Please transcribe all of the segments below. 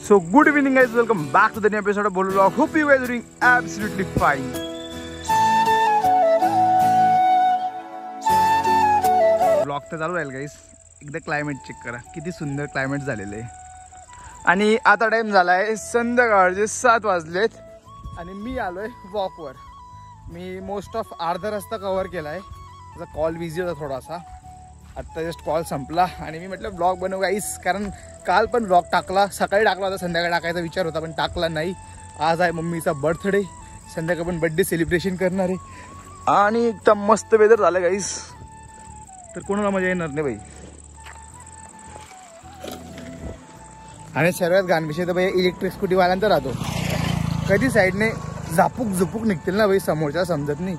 So good evening guys, welcome back to the new episode of Bolu Vlog. Hope you guys are doing absolutely fine. Vlog तर चालू राहील guys. एकदा climate check करा, किती सुंदर climate झालेलं आहे. आणि आता टाइम झालाय संध्याकाळचे 7 वाजलेत आणि मी आलोय वॉकवर. मी मोस्ट ऑफ अर्धा रस्ता कव्हर केलाय. माझा कॉल बिझी होता थोडासा, आता जस्ट कॉल संपला आणि मी म्हटलं ब्लॉग बनवू गाईस, कारण काल पण ब्लॉग टाकला, सकाळी टाकला होता, संध्याकाळी टाकायचा विचार होता पण टाकला नाही. आज आहे मम्मीचा बर्थडे, संध्याकाळी पण बर्थडे सेलिब्रेशन करणार आहे आणि एकदम मस्त वेदर झालं गाईस, तर कोणाला मजा येणार नाही भाई. आणि सर्वात घाण विषय तर भाई इलेक्ट्रिक स्कूटीवाल्यांचा राहतो, कधी साईडने झापूक झुपूक निघतील ना भाई, समोरच्या समजत नाही.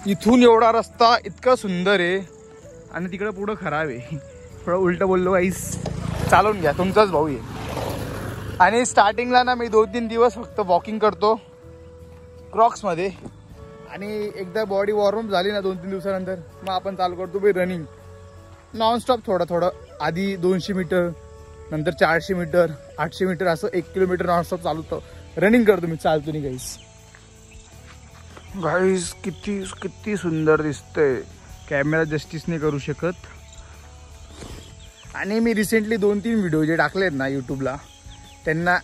इथून एवढा रस्ता इतका सुंदर आहे आणि तिकडे पुढं खराब आहे. थोडं उलटं बोललो गाईस, चालवून घ्या, तुमचाच भाऊ आहे. आणि स्टार्टिंगला ना मी 2-3 दिवस फक्त वॉकिंग करतो क्रॉक्समध्ये, आणि एकदा बॉडी वॉर्मअप झाली ना 2-3 दिवसानंतर मग आपण चालू करतो भाई रनिंग नॉनस्टॉप. थोडं आधी 200 मीटर, नंतर 400 मीटर, 800 मीटर, असं 1 किलोमीटर नॉनस्टॉप चालवतो, रनिंग करतो मी, चालतो नाही गाईस. गाईस किती सुंदर दिसतंय, कॅमेरा जस्टिस नाही करू शकत. आणि मी रिसेंटली 2-3 व्हिडिओ जे टाकलेत ना यूट्यूबला, त्यांना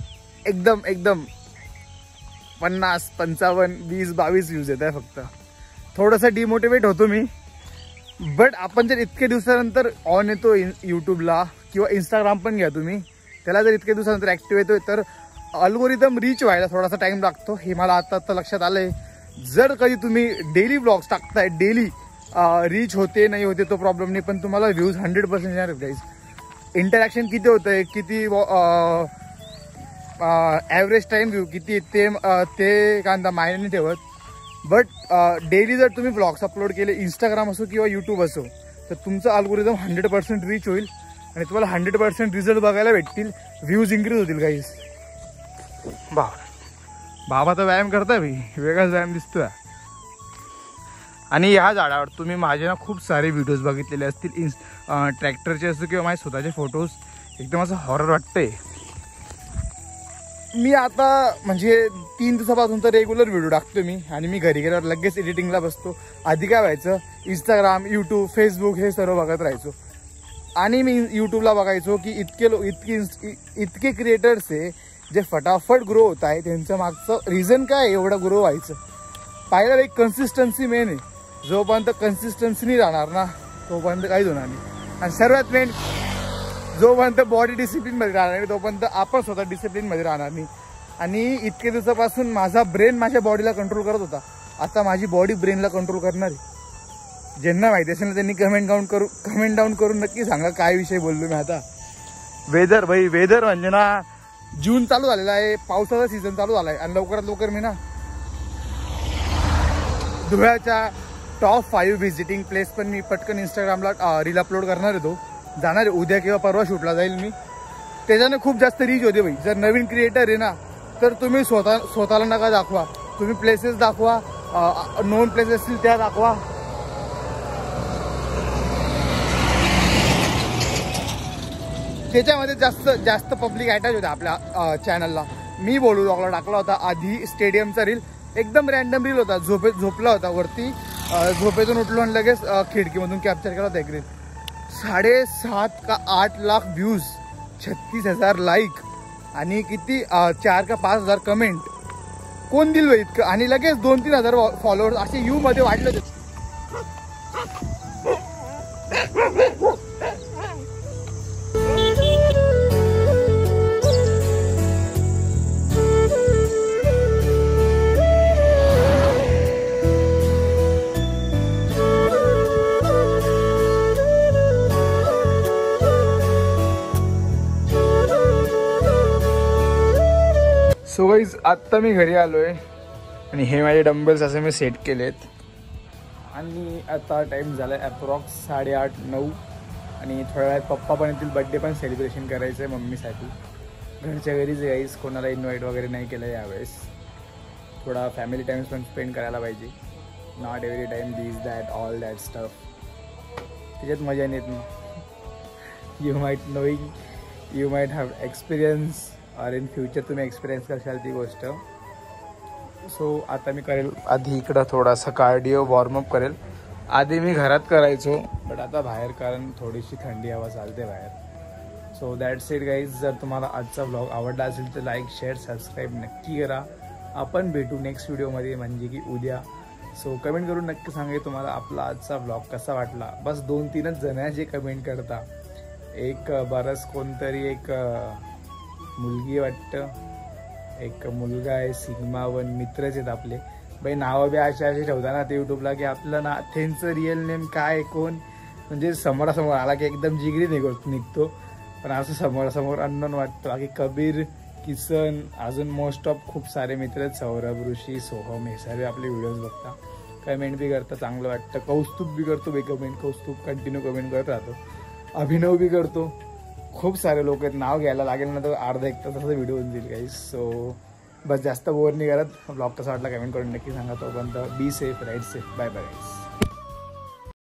एकदम 50, 55, 20, 22 व्ह्यूज येत आहे फक्त. थोडंसं डिमोटिवेट होतो मी, बट आपण जर इतके दिवसानंतर ऑन येतो यूट्यूबला किंवा इंस्टाग्राम पण घ्या तुम्ही, त्याला जर इतके दिवसानंतर ॲक्टिव्ह येतोय तर अल्गोरिदम रीच व्हायला थोडासा टाईम लागतो. हे मला आता लक्षात आलंय. जर कधी तुम्ही डेली ब्लॉग्स टाकताय, डेली रीच होते नाही होते तो प्रॉब्लेम नाही, पण तुम्हाला व्ह्यूज 100% येणार गाईज. इंटरॅक्शन किती होतंय, किती ॲव्हरेज टाइम व्ह्यू किती ते कांदा मायने नाही ठेवत. बट डेली जर तुम्ही ब्लॉग्स अपलोड केले, इंस्टाग्राम असो किंवा यूट्यूब असो, तर तुमचं अल्गोरिदम 100% रीच होईल आणि तुम्हाला 100% रिझल्ट बघायला भेटतील, व्ह्यूज इन्क्रीज होतील गाईज. बाबा तर व्यायाम करताय भाई, वेगळाच व्यायाम दिसतोय. आणि ह्या झाडावर तुम्ही माझे ना खूप सारे व्हिडिओज बघितलेले असतील, ट्रॅक्टरचे असो किंवा माझे स्वतःचे फोटोज. एकदम असं हॉरर वाटतंय. मी आता म्हणजे 3 दिवसापासून तर रेग्युलर व्हिडिओ टाकतो मी, आणि मी घरी गेल्यावर लगेच एडिटिंगला बसतो. आधी काय व्हायचं, इंस्टाग्राम, यूट्यूब, फेसबुक हे सर्व बघत राहायचो. आणि मी यूट्यूबला बघायचो की इतके क्रिएटर्स आहे जे फटाफट ग्रो होत आहे, त्यांचं मागचं रिझन काय एवढं ग्रो व्हायचं. पाहिलं एक कन्सिस्टन्सी मेन आहे. जोपर्यंत कन्सिस्टन्सी नाही राहणार ना तोपर्यंत काहीच होणार नाही. आणि सर्वात मेन, जोपर्यंत बॉडी डिसिप्लिनमध्ये राहणार नाही तोपर्यंत आपण स्वतः डिसिप्लिनमध्ये राहणार नाही. आणि इतके दिवसापासून माझा ब्रेन माझ्या बॉडीला कंट्रोल करत होता, आता माझी बॉडी ब्रेनला कंट्रोल करणार आहे. ज्यांना माहिती असेल ना त्यांनी कमेंट डाऊन करून नक्की सांगा काय विषय बोललो मी आता. वेदर भाई, वेदर म्हणजे ना जून चालू झालेला आहे, पावसाचा सीझन चालू झाला आहे, आणि लवकरात लवकर मी ना धुळ्याच्या टॉप 5 व्हिजिटिंग प्लेस पण मी पटकन इंस्टाग्रामला रील अपलोड करणार आहे. तो जाणार आहे उद्या किंवा परवा शूटला जाईल मी. त्याच्याने खूप जास्त रीच होते भाई. जर नवीन क्रिएटर आहे ना तर तुम्ही स्वतःला नका दाखवा, तुम्ही प्लेसेस दाखवा, नोन प्लेसेस असतील त्या दाखवा. त्याच्यामध्ये जास्त पब्लिक अटॅच होते आपल्या चॅनलला. मी बोलू व्लॉगला टाकला होता आधी स्टेडियमचा रील, एकदम रॅन्डम रील होता, झोपला होता वरती, झोपेतून उठलो आणि लगेच खिडकीमधून कॅप्चर केला होता एक रील. 7.5 का 8 लाख व्ह्यूज, 36,000 लाईक आणि किती 4 का 5,000 कमेंट. कोण दिल इतकं? आणि लगेच 2-3 हजार फॉलोअर्स असे यू मध्ये वाढले होते. सो गाईज आत्ता मी घरी आलोय आणि हे माझे डंबल्स असे मी सेट केलेत. आणि आता टाईम झाला आहे अप्रॉक्स 8:30-9, आणि थोड्या वेळात पप्पा पण येतील, बड्डे पण सेलिब्रेशन करायचं आहे मम्मीसाठी. घरच्या घरीच गाईज, कोणाला इन्व्हाइट वगैरे नाही केलं यावेळेस. थोडा फॅमिली टाईम पण स्पेंड करायला पाहिजे, not every time this that all that stuff. त्याच्यात मजा येत नाही. You might knowing, you might have experience और इन फ्युचर तुम्ही एक्सपिरियन्स करशाल ती गोष्ट. सो आता मी करेल आधी इकडं थोडासा कार्डिओ वॉर्मअप करेल. आधी मी घरात करायचो बट आता बाहेर, कारण थोडीशी थंडी हवा चालते बाहेर. So that's it guys. जर तुम्हाला आजचा व्लॉग आवडला असेल तर लाईक शेअर सबस्क्राईब नक्की करा. आपण भेटू नेक्स्ट व्हिडिओमध्ये, म्हणजे की उद्या. सो कमेंट करून नक्की सांगा तुम्हाला आपला आजचा व्लॉग कसा वाटला. बस 2-3च जण जे कमेंट करता. एक बरंच कोणतरी एक मुलगी वाटतं, एक मुलगा आहे, सिग्मा 1 मित्रच आहेत आपले. बाई नावं बी असे ठेवता ना ते यूट्यूबला की आपलं ना त्यांचं रिअल नेम काय कोण, म्हणजे समोरासमोर आला की एकदम जिगरी निघतो. पण असं समोरासमोर अननोन वाटतं. बाकी कबीर, किसन, अजून मोस्ट ऑफ खूप सारे मित्र आहेत. सौरभ, ऋषी, सोहम हे सर्व आपले व्हिडिओज बघता, कमेंट बी करता, चांगलं वाटतं. कौस्तुभ बी करतो बे कमेंट, कौस्तुभ कंटिन्यू कमेंट करत राहतो. अभिनव बी करतो. खूप सारे लोक आहेत, नाव घ्यायला लागेल ना तर अर्धा एक तासाचा व्हिडिओ होऊन जाईल गाईज. सो बस जास्त बोर नाही करत. ब्लॉग कसा वाटला कमेंट करून नक्की सांगा. तोपर्यंत be safe, right safe, bye bye guys.